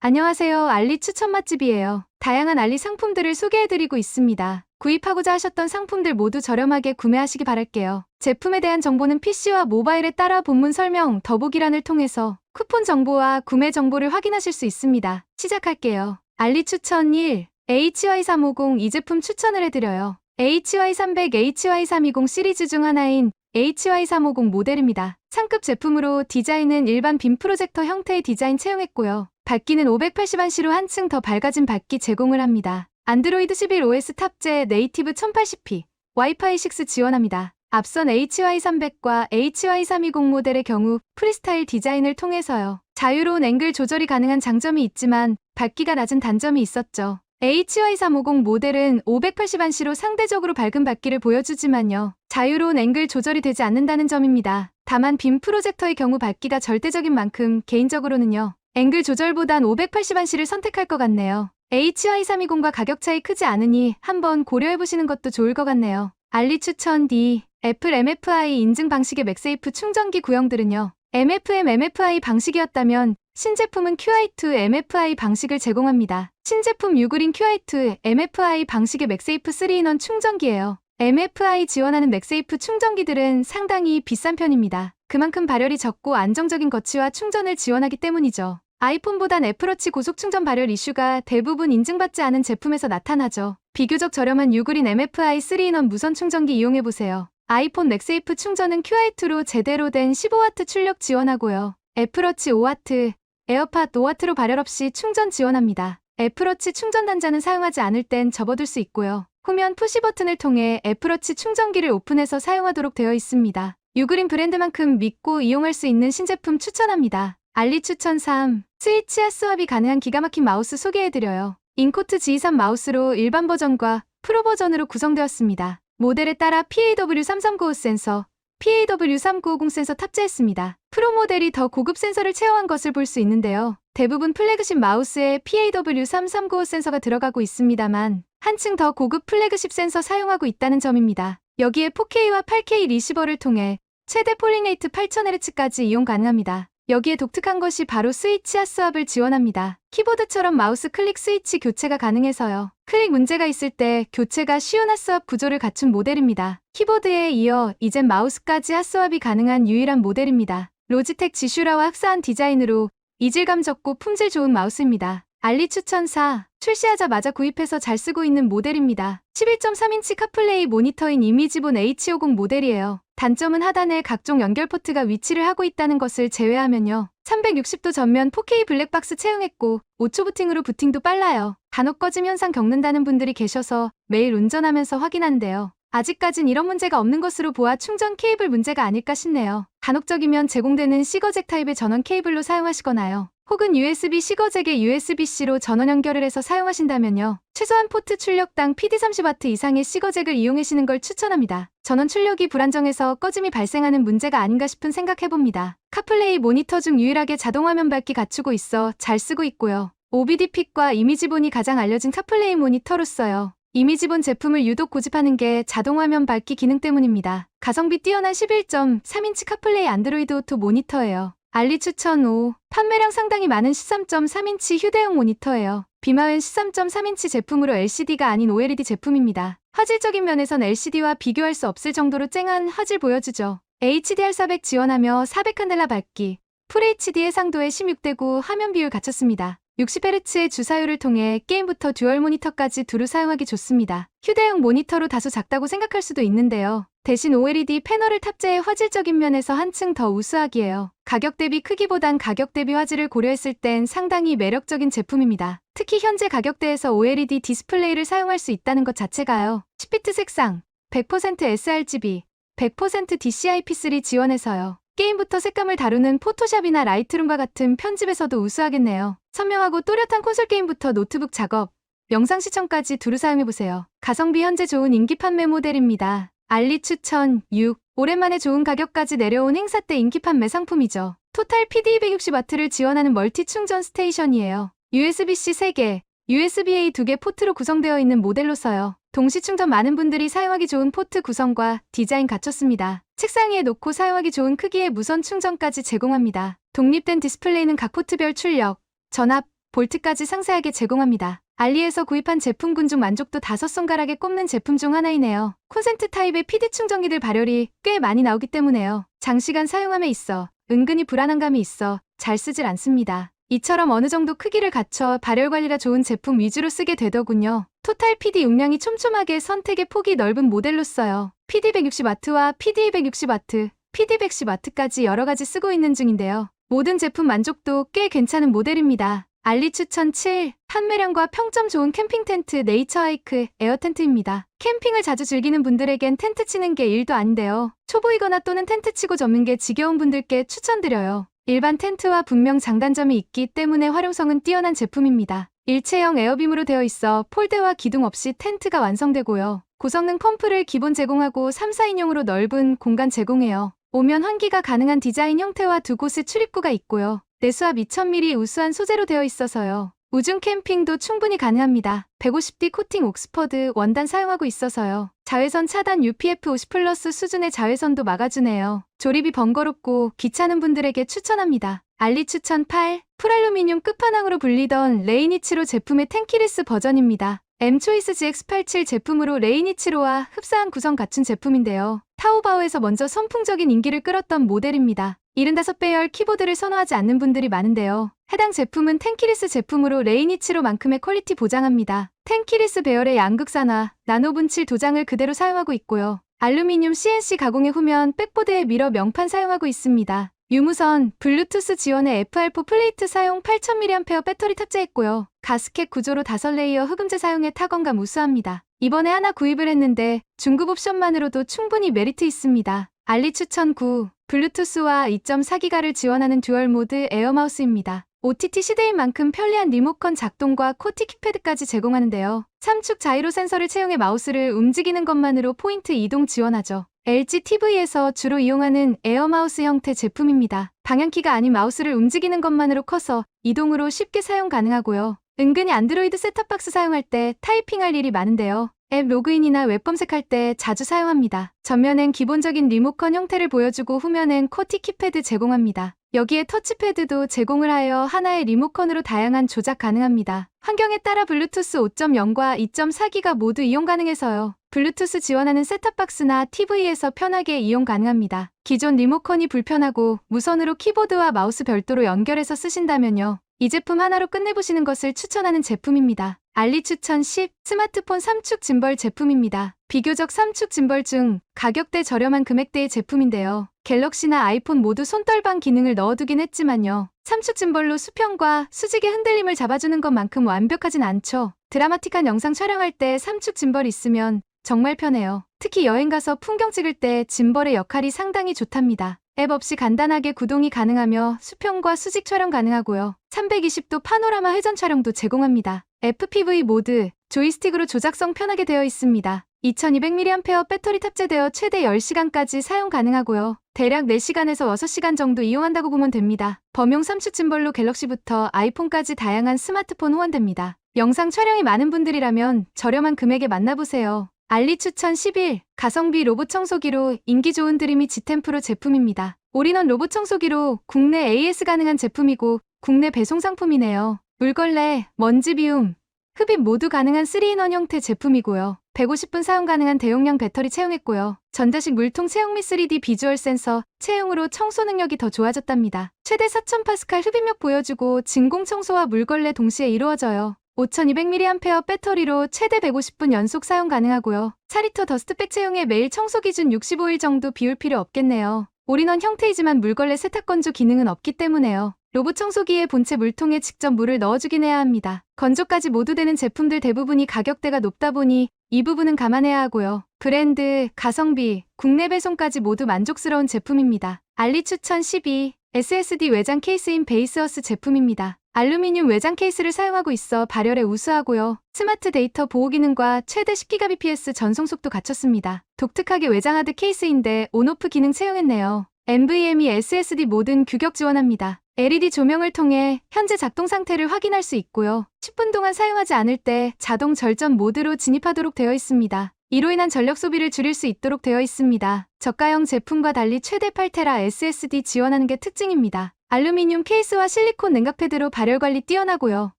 안녕하세요. 알리 추천 맛집이에요. 다양한 알리 상품들을 소개해드리고 있습니다. 구입하고자 하셨던 상품들 모두 저렴하게 구매하시기 바랄게요. 제품에 대한 정보는 PC와 모바일에 따라 본문 설명, 더보기란을 통해서 쿠폰 정보와 구매 정보를 확인하실 수 있습니다. 시작할게요. 알리 추천 1. HY350 이 제품 추천을 해드려요. HY300, HY320 시리즈 중 하나인 HY350 모델입니다. 상급 제품으로 디자인은 일반 빔 프로젝터 형태의 디자인 채용했고요. 밝기는 580안시로 한층 더 밝아진 밝기 제공을 합니다. 안드로이드 11 OS 탑재 네이티브 1080p, 와이파이 6 지원합니다. 앞선 HY300과 HY320 모델의 경우 프리스타일 디자인을 통해서요. 자유로운 앵글 조절이 가능한 장점이 있지만 밝기가 낮은 단점이 있었죠. HY350 모델은 580안시로 상대적으로 밝은 밝기를 보여주지만요. 자유로운 앵글 조절이 되지 않는다는 점입니다. 다만 빔 프로젝터의 경우 밝기가 절대적인 만큼 개인적으로는요. 앵글 조절보단 580안시를 선택할 것 같네요. HY320과 가격 차이 크지 않으니 한번 고려해보시는 것도 좋을 것 같네요. 알리 추천 D. 애플 MFI 인증 방식의 맥세이프 충전기 구형들은요. MFM MFI 방식이었다면 신제품은 QI2 MFI 방식을 제공합니다. 신제품 유그린 QI2 MFI 방식의 맥세이프 3인원 충전기예요. MFI 지원하는 맥세이프 충전기들은 상당히 비싼 편입니다. 그만큼 발열이 적고 안정적인 거치와 충전을 지원하기 때문이죠. 아이폰보단 애플워치 고속충전 발열 이슈가 대부분 인증받지 않은 제품에서 나타나죠. 비교적 저렴한 유그린 MFI 3인원 무선 충전기 이용해보세요. 아이폰 맥세이프 충전은 QI2로 제대로 된 15W 출력 지원하고요. 애플워치 5W, 에어팟 5W로 발열 없이 충전 지원합니다. 애플워치 충전 단자는 사용하지 않을 땐 접어둘 수 있고요. 후면 푸시 버튼을 통해 애플워치 충전기를 오픈해서 사용하도록 되어 있습니다. 유그린 브랜드만큼 믿고 이용할 수 있는 신제품 추천합니다. 알리 추천 3. 스위치와 스왑이 가능한 기가 막힌 마우스 소개해드려요. 인코트 G23 마우스로 일반 버전과 프로 버전으로 구성되었습니다. 모델에 따라 PAW3395 센서, PAW3950 센서 탑재했습니다. 프로 모델이 더 고급 센서를 채용한 것을 볼 수 있는데요. 대부분 플래그십 마우스에 PAW3395 센서가 들어가고 있습니다만 한층 더 고급 플래그십 센서 사용하고 있다는 점입니다. 여기에 4K와 8K 리시버를 통해 최대 폴링 레이트 8000Hz까지 이용 가능합니다. 여기에 독특한 것이 바로 스위치와 스왑을 지원합니다. 키보드처럼 마우스 클릭 스위치 교체가 가능해서요. 클릭 문제가 있을 때 교체가 쉬운 핫스왑 구조를 갖춘 모델입니다. 키보드에 이어 이젠 마우스까지 핫스왑이 가능한 유일한 모델입니다. 로지텍 지슈라와 흡사한 디자인으로 이질감 적고 품질 좋은 마우스입니다. 알리 추천 4. 출시하자마자 구입해서 잘 쓰고 있는 모델입니다. 11.3인치 카플레이 모니터인 이미지본 H50 모델이에요. 단점은 하단에 각종 연결 포트가 위치를 하고 있다는 것을 제외하면요. 360도 전면 4K 블랙박스 채용했고 5초 부팅으로 부팅도 빨라요. 간혹 꺼짐 현상 겪는다는 분들이 계셔서 매일 운전하면서 확인한대요. 아직까진 이런 문제가 없는 것으로 보아 충전 케이블 문제가 아닐까 싶네요. 간혹적이면 제공되는 시거잭 타입의 전원 케이블로 사용하시거나요. 혹은 USB-C 거잭에 USB-C로 전원 연결을 해서 사용하신다면요. 최소한 포트 출력당 PD30W 이상의 C거잭을 이용하시는 걸 추천합니다. 전원 출력이 불안정해서 꺼짐이 발생하는 문제가 아닌가 싶은 생각해봅니다. 카플레이 모니터 중 유일하게 자동화면 밝기 갖추고 있어 잘 쓰고 있고요. OBD-픽과 이미지본이 가장 알려진 카플레이 모니터로서요. 이미지본 제품을 유독 고집하는 게 자동화면 밝기 기능 때문입니다. 가성비 뛰어난 11.3인치 카플레이 안드로이드 오토 모니터예요. 알리 추천 5. 판매량 상당히 많은 13.3인치 휴대용 모니터예요. 비마웬 13.3인치 제품으로 LCD가 아닌 OLED 제품입니다. 화질적인 면에선 LCD와 비교할 수 없을 정도로 쨍한 화질 보여주죠. HDR400 지원하며 400칸델라 밝기, FHD 해상도의 16:9 화면 비율 갖췄습니다. 60Hz의 주사율을 통해 게임부터 듀얼 모니터까지 두루 사용하기 좋습니다. 휴대용 모니터로 다소 작다고 생각할 수도 있는데요. 대신 OLED 패널을 탑재해 화질적인 면에서 한층 더 우수하기에요. 가격 대비 크기보단 가격 대비 화질을 고려했을 땐 상당히 매력적인 제품입니다. 특히 현재 가격대에서 OLED 디스플레이를 사용할 수 있다는 것 자체가요. 10비트 색상, 100% sRGB, 100% DCI-P3 지원해서요. 게임부터 색감을 다루는 포토샵이나 라이트룸과 같은 편집에서도 우수하겠네요. 선명하고 또렷한 콘솔 게임부터 노트북 작업, 영상 시청까지 두루 사용해보세요. 가성비 현재 좋은 인기 판매 모델입니다. 알리 추천 6. 오랜만에 좋은 가격까지 내려온 행사 때 인기 판매 상품이죠. 토탈 PD 260W를 지원하는 멀티 충전 스테이션이에요. USB-C 3개, USB-A 2개 포트로 구성되어 있는 모델로서요. 동시 충전 많은 분들이 사용하기 좋은 포트 구성과 디자인 갖췄습니다. 책상 위에 놓고 사용하기 좋은 크기의 무선 충전까지 제공합니다. 독립된 디스플레이는 각 포트별 출력, 전압, 볼트까지 상세하게 제공합니다. 알리에서 구입한 제품군 중 만족도 5손가락에 꼽는 제품 중 하나이네요. 콘센트 타입의 PD 충전기들 발열이 꽤 많이 나오기 때문에요. 장시간 사용함에 있어 은근히 불안한 감이 있어 잘 쓰질 않습니다. 이처럼 어느 정도 크기를 갖춰 발열 관리가 좋은 제품 위주로 쓰게 되더군요. 토탈 PD 용량이 촘촘하게 선택의 폭이 넓은 모델로 써요. PD 160W와 PD 260W, PD 110W까지 여러가지 쓰고 있는 중인데요. 모든 제품 만족도 꽤 괜찮은 모델입니다. 알리 추천 7. 판매량과 평점 좋은 캠핑 텐트 네이처 하이크 에어 텐트입니다. 캠핑을 자주 즐기는 분들에겐 텐트 치는 게 일도 아닌데요. 초보이거나 또는 텐트 치고 접는 게 지겨운 분들께 추천드려요. 일반 텐트와 분명 장단점이 있기 때문에 활용성은 뛰어난 제품입니다. 일체형 에어빔으로 되어 있어 폴대와 기둥 없이 텐트가 완성되고요. 고성능 펌프를 기본 제공하고 3, 4인용으로 넓은 공간 제공해요. 오면 환기가 가능한 디자인 형태와 두 곳에 출입구가 있고요. 내수압 2000mm 우수한 소재로 되어 있어서요. 우중 캠핑도 충분히 가능합니다. 150D 코팅 옥스퍼드 원단 사용하고 있어서요. 자외선 차단 UPF 50+ 수준의 자외선도 막아주네요. 조립이 번거롭고 귀찮은 분들에게 추천합니다. 알리 추천 8. 풀알루미늄 끝판왕으로 불리던 레이니치로 제품의 텐키리스 버전입니다. M-초이스 GX87 제품으로 레이니치로와 흡사한 구성 갖춘 제품인데요. 타오바오에서 먼저 선풍적인 인기를 끌었던 모델입니다. 75배열 키보드를 선호하지 않는 분들이 많은데요. 해당 제품은 텐키리스 제품으로 레이니치로만큼의 퀄리티 보장합니다. 텐키리스 배열의 양극산화, 나노분칠 도장을 그대로 사용하고 있고요. 알루미늄 CNC 가공의 후면 백보드에 미러 명판 사용하고 있습니다. 유무선, 블루투스 지원의 FR4 플레이트 사용 8000mAh 배터리 탑재했고요. 가스켓 구조로 5레이어 흡음재 사용에 타건감 우수합니다. 이번에 하나 구입을 했는데 중급 옵션만으로도 충분히 메리트 있습니다. 알리 추천 9. 블루투스와 2.4GHz를 지원하는 듀얼 모드 에어마우스입니다. OTT 시대인 만큼 편리한 리모컨 작동과 코티 킥패드까지 제공하는데요. 3축 자이로 센서를 채용해 마우스를 움직이는 것만으로 포인트 이동 지원하죠. LG TV에서 주로 이용하는 에어마우스 형태 제품입니다. 방향키가 아닌 마우스를 움직이는 것만으로 커서 이동으로 쉽게 사용 가능하고요. 은근히 안드로이드 셋탑박스 사용할 때 타이핑할 일이 많은데요. 앱 로그인이나 웹 검색할 때 자주 사용합니다. 전면엔 기본적인 리모컨 형태를 보여주고 후면엔 코티 키패드 제공합니다. 여기에 터치패드도 제공을 하여 하나의 리모컨으로 다양한 조작 가능합니다. 환경에 따라 블루투스 5.0과 2.4기가 모두 이용 가능해서요. 블루투스 지원하는 셋탑박스나 TV에서 편하게 이용 가능합니다. 기존 리모컨이 불편하고 무선으로 키보드와 마우스 별도로 연결해서 쓰신다면요. 이 제품 하나로 끝내보시는 것을 추천하는 제품입니다. 알리 추천 10. 스마트폰 3축 짐벌 제품입니다. 비교적 3축 짐벌 중 가격대 저렴한 금액대의 제품인데요. 갤럭시나 아이폰 모두 손떨방 기능을 넣어두긴 했지만요. 3축 짐벌로 수평과 수직의 흔들림을 잡아주는 것만큼 완벽하진 않죠. 드라마틱한 영상 촬영할 때 3축 짐벌이 있으면 정말 편해요. 특히 여행 가서 풍경 찍을 때 짐벌의 역할이 상당히 좋답니다. 앱 없이 간단하게 구동이 가능하며 수평과 수직 촬영 가능하고요. 320도 파노라마 회전 촬영도 제공합니다. FPV 모드, 조이스틱으로 조작성 편하게 되어 있습니다. 2200mAh 배터리 탑재되어 최대 10시간까지 사용 가능하고요. 대략 4시간에서 6시간 정도 이용한다고 보면 됩니다. 범용 3축 짐벌로 갤럭시부터 아이폰까지 다양한 스마트폰 후원됩니다. 영상 촬영이 많은 분들이라면 저렴한 금액에 만나보세요. 알리 추천 11. 가성비 로봇 청소기로 인기 좋은 드림이 지템프로 제품입니다. 올인원 로봇 청소기로 국내 AS 가능한 제품이고 국내 배송 상품이네요. 물걸레, 먼지 비움, 흡입 모두 가능한 3인원 형태 제품이고요. 150분 사용 가능한 대용량 배터리 채용했고요. 전자식 물통 채용 및 3D 비주얼 센서 채용으로 청소 능력이 더 좋아졌답니다. 최대 4000파스칼 흡입력 보여주고 진공 청소와 물걸레 동시에 이루어져요. 5200mAh 배터리로 최대 150분 연속 사용 가능하고요. 4리터 더스트백 채용에 매일 청소 기준 65일 정도 비울 필요 없겠네요. 올인원 형태이지만 물걸레 세탁 건조 기능은 없기 때문에요. 로봇 청소기의 본체 물통에 직접 물을 넣어주긴 해야 합니다. 건조까지 모두 되는 제품들 대부분이 가격대가 높다 보니 이 부분은 감안해야 하고요. 브랜드, 가성비, 국내 배송까지 모두 만족스러운 제품입니다. 알리 추천 12. SSD 외장 케이스인 베이스어스 제품입니다. 알루미늄 외장 케이스를 사용하고 있어 발열에 우수하고요. 스마트 데이터 보호 기능과 최대 10Gbps 전송 속도 갖췄습니다. 독특하게 외장 하드 케이스인데 온오프 기능 채용했네요. NVMe SSD 모든 규격 지원합니다. LED 조명을 통해 현재 작동 상태를 확인할 수 있고요. 10분 동안 사용하지 않을 때 자동 절전 모드로 진입하도록 되어 있습니다. 이로 인한 전력 소비를 줄일 수 있도록 되어 있습니다. 저가형 제품과 달리 최대 8TB SSD 지원하는 게 특징입니다. 알루미늄 케이스와 실리콘 냉각패드로 발열관리 뛰어나고요.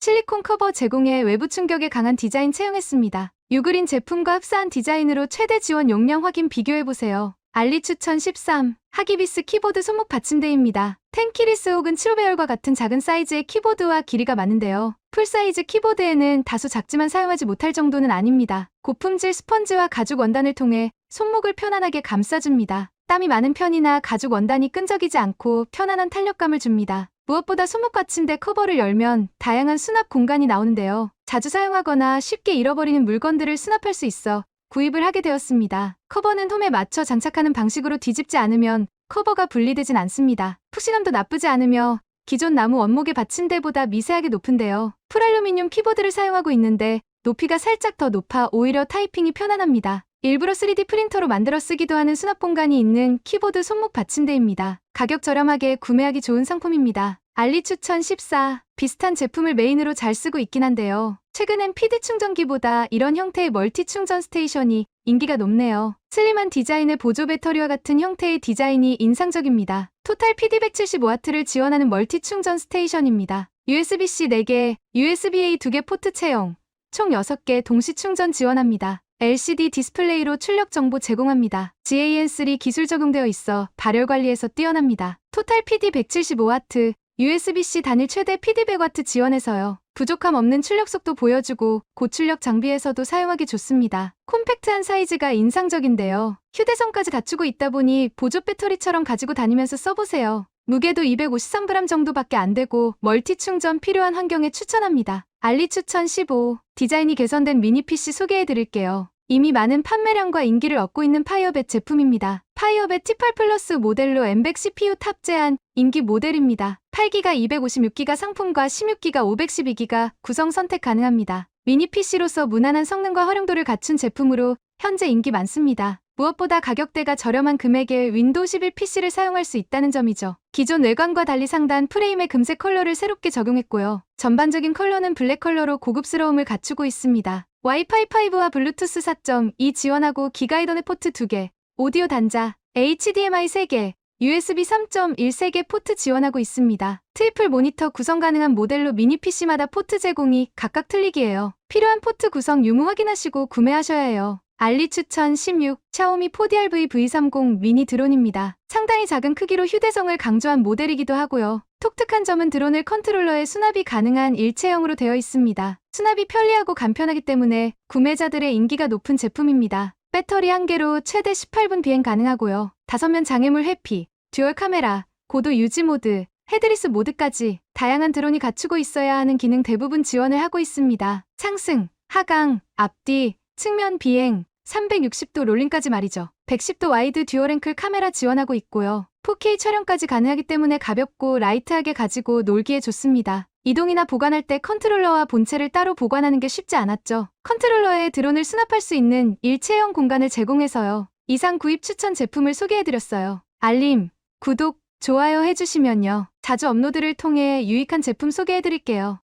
실리콘 커버 제공에 외부 충격에 강한 디자인 채용했습니다. 유그린 제품과 흡사한 디자인으로 최대 지원 용량 확인 비교해보세요. 알리 추천 13. 하기비스 키보드 손목 받침대입니다. 10키리스 혹은 7배열과 같은 작은 사이즈의 키보드와 길이가 많은데요. 풀사이즈 키보드에는 다소 작지만 사용하지 못할 정도는 아닙니다. 고품질 스펀지와 가죽 원단을 통해 손목을 편안하게 감싸줍니다. 땀이 많은 편이나 가죽 원단이 끈적이지 않고 편안한 탄력감을 줍니다. 무엇보다 손목 받침대 커버를 열면 다양한 수납 공간이 나오는데요. 자주 사용하거나 쉽게 잃어버리는 물건들을 수납할 수 있어 구입을 하게 되었습니다. 커버는 홈에 맞춰 장착하는 방식으로 뒤집지 않으면 커버가 분리되진 않습니다. 푹신함도 나쁘지 않으며 기존 나무 원목의 받침대보다 미세하게 높은데요. 풀알루미늄 키보드를 사용하고 있는데 높이가 살짝 더 높아 오히려 타이핑이 편안합니다. 일부러 3D 프린터로 만들어 쓰기도 하는 수납 공간이 있는 키보드 손목 받침대입니다. 가격 저렴하게 구매하기 좋은 상품입니다. 알리 추천 14. 비슷한 제품을 메인으로 잘 쓰고 있긴 한데요. 최근엔 PD 충전기보다 이런 형태의 멀티 충전 스테이션이 인기가 높네요. 슬림한 디자인의 보조 배터리와 같은 형태의 디자인이 인상적입니다. 토탈 PD 175W를 지원하는 멀티 충전 스테이션입니다. USB-C 4개, USB-A 2개 포트 채용, 총 6개 동시 충전 지원합니다. LCD 디스플레이로 출력 정보 제공합니다. GAN3 기술 적용되어 있어 발열 관리에서 뛰어납니다. 토탈 PD 175W, USB-C 단일 최대 PD 100W 지원해서요. 부족함 없는 출력 속도 보여주고 고출력 장비에서도 사용하기 좋습니다. 콤팩트한 사이즈가 인상적인데요. 휴대성까지 갖추고 있다 보니 보조 배터리처럼 가지고 다니면서 써보세요. 무게도 253g 정도밖에 안 되고 멀티 충전 필요한 환경에 추천합니다. 알리 추천 15. 디자인이 개선된 미니 PC 소개해드릴게요. 이미 많은 판매량과 인기를 얻고 있는 파이어벳 제품입니다. 파이어벳 T8 플러스 모델로 M100 CPU 탑재한 인기 모델입니다. 8기가 256기가 상품과 16기가 512기가 구성 선택 가능합니다. 미니 PC로서 무난한 성능과 활용도를 갖춘 제품으로 현재 인기 많습니다. 무엇보다 가격대가 저렴한 금액에 윈도우 11 PC를 사용할 수 있다는 점이죠. 기존 외관과 달리 상단 프레임에 금색 컬러를 새롭게 적용했고요. 전반적인 컬러는 블랙 컬러로 고급스러움을 갖추고 있습니다. 와이파이 5와 블루투스 4.2 지원하고 기가이더넷 포트 2개, 오디오 단자, HDMI 3개, USB 3.1 3개 포트 지원하고 있습니다. 트리플 모니터 구성 가능한 모델로 미니 PC마다 포트 제공이 각각 틀리기에요. 필요한 포트 구성 유무 확인하시고 구매하셔야 해요. 알리 추천 16. 샤오미 4DRV V30 미니 드론입니다. 상당히 작은 크기로 휴대성을 강조한 모델이기도 하고요. 독특한 점은 드론을 컨트롤러에 수납이 가능한 일체형으로 되어 있습니다. 수납이 편리하고 간편하기 때문에 구매자들의 인기가 높은 제품입니다. 배터리 1개로 최대 18분 비행 가능하고요. 5면 장애물 회피, 듀얼 카메라, 고도 유지 모드, 헤드리스 모드까지 다양한 드론이 갖추고 있어야 하는 기능 대부분 지원을 하고 있습니다. 상승, 하강, 앞뒤, 측면 비행, 360도 롤링까지 말이죠. 110도 와이드 듀얼 앵클 카메라 지원하고 있고요. 4K 촬영까지 가능하기 때문에 가볍고 라이트하게 가지고 놀기에 좋습니다. 이동이나 보관할 때 컨트롤러와 본체를 따로 보관하는 게 쉽지 않았죠. 컨트롤러에 드론을 수납할 수 있는 일체형 공간을 제공해서요. 이상 구입 추천 제품을 소개해드렸어요. 알림, 구독, 좋아요 해주시면요. 자주 업로드를 통해 유익한 제품 소개해드릴게요.